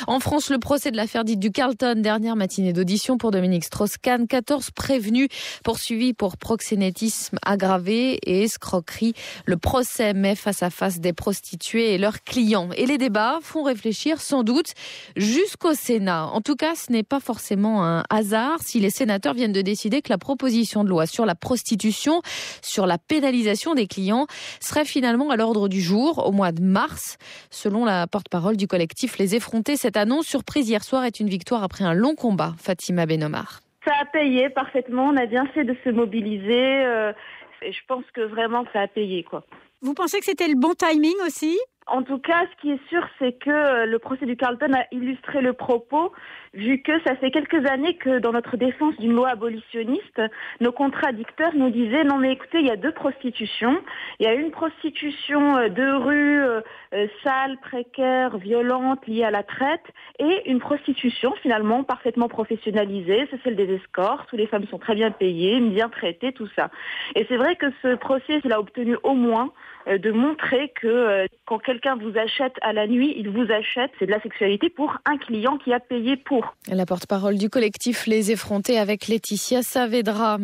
En France, le procès de l'affaire dite du Carlton, dernière matinée d'audition pour Dominique Strauss-Kahn. 14 prévenus poursuivis pour proxénétisme aggravé et escroquerie. Le procès met face à face des prostituées et leurs clients. Et les débats font réfléchir sans doute jusqu'au Sénat. En tout cas, ce n'est pas forcément un hasard si les sénateurs viennent de décider que la proposition de loi sur la prostitution, sur la pénalisation des clients, serait finalement à l'ordre du jour au mois de mars. Selon la porte-parole du collectif Les Effrontés, cette annonce surprise hier soir est une victoire après un long combat. Fatima Benomar. Ça a payé parfaitement, on a bien fait de se mobiliser et je pense que vraiment ça a payé, quoi. Vous pensez que c'était le bon timing aussi ? En tout cas, ce qui est sûr, c'est que le procès du Carlton a illustré le propos, vu que ça fait quelques années que dans notre défense d'une loi abolitionniste, nos contradicteurs nous disaient non mais écoutez, il y a deux prostitutions. Il y a une prostitution de rue, sale, précaire, violente, liée à la traite, et une prostitution finalement parfaitement professionnalisée, c'est celle des escortes, où les femmes sont très bien payées, bien traitées, tout ça. Et c'est vrai que ce procès, il a obtenu au moins de montrer que quand quelqu'un vous achète à la nuit, il vous achète, c'est de la sexualité pour un client qui a payé pour. La porte-parole du collectif Les Effrontés avec Laetitia Saavedra.